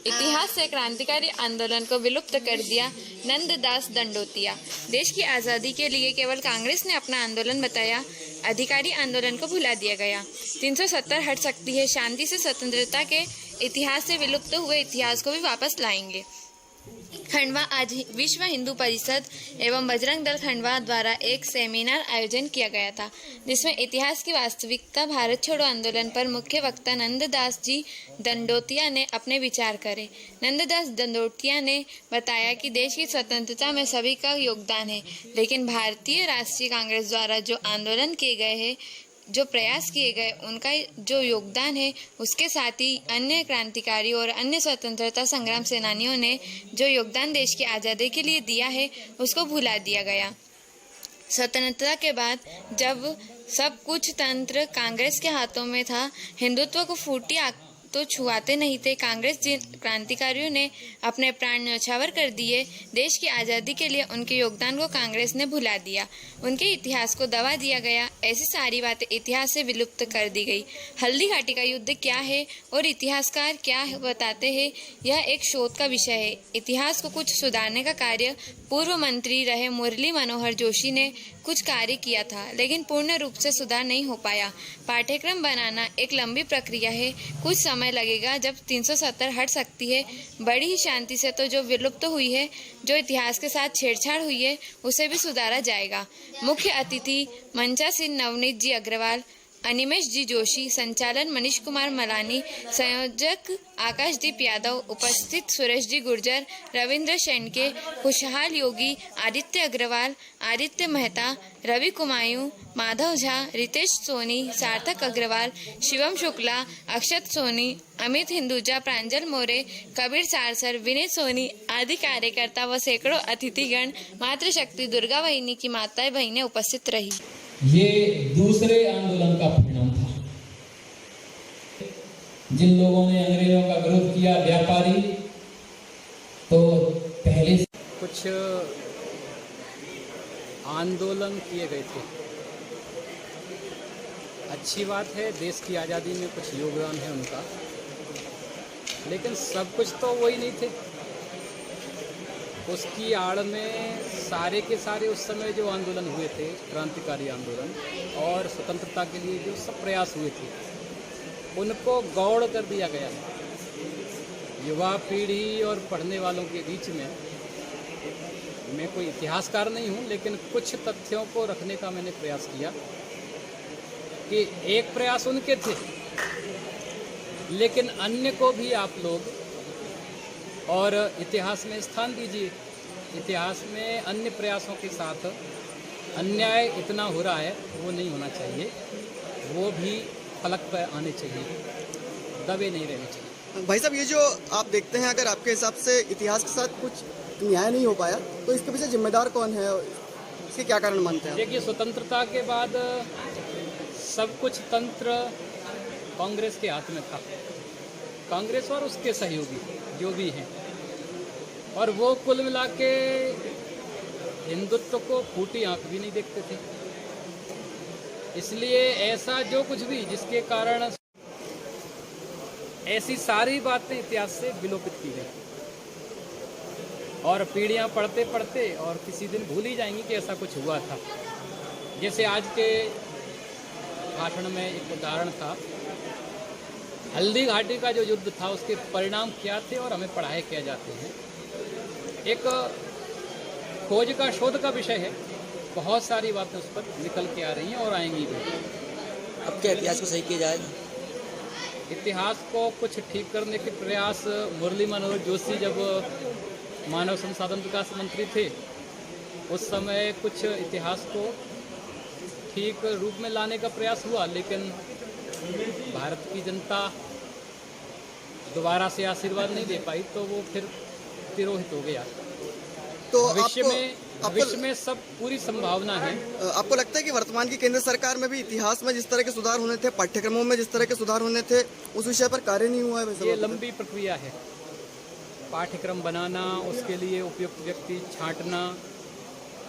इतिहास से क्रांतिकारी आंदोलन को विलुप्त कर दिया नंददास दंडोतिया। देश की आज़ादी के लिए केवल कांग्रेस ने अपना आंदोलन बताया, अधिकारी आंदोलन को भुला दिया गया। 370 हट सकती है, शांति से स्वतंत्रता के इतिहास से विलुप्त हुए इतिहास को भी वापस लाएंगे। खंडवा आज विश्व हिंदू परिषद एवं बजरंग दल खंडवा द्वारा एक सेमिनार आयोजन किया गया था, जिसमें इतिहास की वास्तविकता भारत छोड़ो आंदोलन पर मुख्य वक्ता नंददास जी दंडोतिया ने अपने विचार करे। नंददास दंडोतिया ने बताया कि देश की स्वतंत्रता में सभी का योगदान है, लेकिन भारतीय राष्ट्रीय कांग्रेस द्वारा जो आंदोलन किए गए हैं, जो प्रयास किए गए, उनका जो योगदान है, उसके साथ ही अन्य क्रांतिकारी और अन्य स्वतंत्रता संग्राम सेनानियों ने जो योगदान देश की आज़ादी के लिए दिया है, उसको भुला दिया गया। स्वतंत्रता के बाद जब सब कुछ तंत्र कांग्रेस के हाथों में था, हिंदुत्व को फूटी आग तो छुआते नहीं थे। कांग्रेस क्रांतिकारियों ने अपने प्राण न्यौछावर कर दिए। देश की आज़ादी के लिए उनके योगदान को कांग्रेस ने भुला दिया, उनके इतिहास को दबा दिया गया। ऐसी सारी बातें इतिहास से विलुप्त कर दी गई। हल्दी घाटी का युद्ध क्या है और इतिहासकार क्या बताते हैं, यह एक शोध का विषय है। इतिहास को कुछ सुधारने का कार्य पूर्व मंत्री रहे मुरली मनोहर जोशी ने कुछ कार्य किया था, लेकिन पूर्ण रूप से सुधार नहीं हो पाया। पाठ्यक्रम बनाना एक लंबी प्रक्रिया है, कुछ समय लगेगा। जब 370 हट सकती है, बड़ी ही शांति से तो जो विलुप्त हुई है, जो इतिहास के साथ छेड़छाड़ हुई है, उसे भी सुधारा जाएगा। मुख्य अतिथि मंचासीन नवनीत जी अग्रवाल, अनिमेश जी जोशी, संचालन मनीष कुमार मलानी, संयोजक आकाशदीप यादव, उपस्थित सुरेश जी गुर्जर, रविंद्र शेंडके, खुशहाल योगी, आदित्य अग्रवाल, आदित्य मेहता, रवि कुमायूं, माधव झा, रितेश सोनी, सार्थक अग्रवाल, शिवम शुक्ला, अक्षत सोनी, अमित हिंदुजा, प्रांजल मोरे, कबीर सारसर, विनय सोनी आदि कार्यकर्ता व सैकड़ों अतिथिगण, मातृशक्ति दुर्गा वाहिनी की माताएं बहनें उपस्थित रही। ये दूसरे आंदोलन का परिणाम था। जिन लोगों ने अंग्रेजों का विरोध किया, व्यापारी, तो पहले कुछ आंदोलन किए गए थे। अच्छी बात है, देश की आज़ादी में कुछ योगदान है उनका, लेकिन सब कुछ तो वही नहीं थे। उसकी आड़ में सारे के सारे उस समय जो आंदोलन हुए थे, क्रांतिकारी आंदोलन और स्वतंत्रता के लिए जो सब प्रयास हुए थे, उनको गौड़ कर दिया गया। युवा पीढ़ी और पढ़ने वालों के बीच में, मैं कोई इतिहासकार नहीं हूँ, लेकिन कुछ तथ्यों को रखने का मैंने प्रयास किया कि एक प्रयास उनके थे, लेकिन अन्य को भी आप लोग और इतिहास में स्थान दीजिए। इतिहास में अन्य प्रयासों के साथ अन्याय इतना हो रहा है, वो नहीं होना चाहिए, वो भी फलक पर आने चाहिए, दबे नहीं रहने चाहिए। भाई साहब, ये जो आप देखते हैं, अगर आपके हिसाब से इतिहास के साथ कुछ न्याय नहीं हो पाया, तो इसके पीछे जिम्मेदार कौन है, इसके क्या कारण मानते हैं? देखिए, स्वतंत्रता के बाद सब कुछ तंत्र कांग्रेस के हाथ में था, कांग्रेस और उसके सहयोगी जो भी हैं, और वो कुल मिला के हिंदुत्व को फूटी आंख भी नहीं देखते थे। इसलिए ऐसा जो कुछ भी जिसके कारण ऐसी सारी बातें इतिहास से विलोपित की गई, और पीढ़ियां पढ़ते पढ़ते और किसी दिन भूल ही जाएंगी कि ऐसा कुछ हुआ था। जैसे आज के भाषण में एक उदाहरण था, हल्दी घाटी का जो युद्ध था, उसके परिणाम क्या थे और हमें पढ़ाए क्या जाते हैं। एक खोज का, शोध का विषय है, बहुत सारी बातें उस पर निकल के आ रही हैं और आएंगी भी। अब क्या इतिहास को सही किया जाएगा? इतिहास को कुछ ठीक करने के प्रयास मुरली मनोहर जोशी जब मानव संसाधन विकास मंत्री थे, उस समय कुछ इतिहास को ठीक रूप में लाने का प्रयास हुआ, लेकिन भारत की जनता दोबारा से आशीर्वाद नहीं दे पाई, तो वो फिर तिरोहित हो गया। तो भविष्य में सब पूरी संभावना है। आपको लगता है कि वर्तमान की केंद्र सरकार में भी इतिहास में जिस तरह के सुधार होने थे, पाठ्यक्रमों में जिस तरह के सुधार होने थे, उस विषय पर कार्य नहीं हुआ है? ये लंबी प्रक्रिया है, पाठ्यक्रम बनाना, उसके लिए उपयुक्त व्यक्ति छांटना,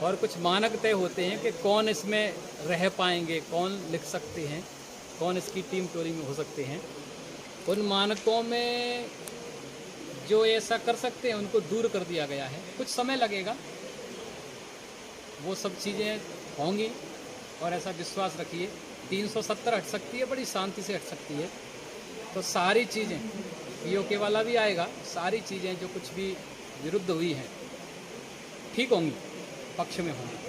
और कुछ मानक तय होते हैं कि कौन इसमें रह पाएंगे, कौन लिख सकते हैं, कौन इसकी टीम टोरी में हो सकते हैं। उन मानकों में जो ऐसा कर सकते हैं उनको दूर कर दिया गया है। कुछ समय लगेगा, वो सब चीज़ें होंगी और ऐसा विश्वास रखिए 370 हट सकती है, बड़ी शांति से हट सकती है। तो सारी चीज़ें, पीओके वाला भी आएगा, सारी चीज़ें जो कुछ भी विरुद्ध हुई हैं ठीक होंगी, पक्ष में होंगी।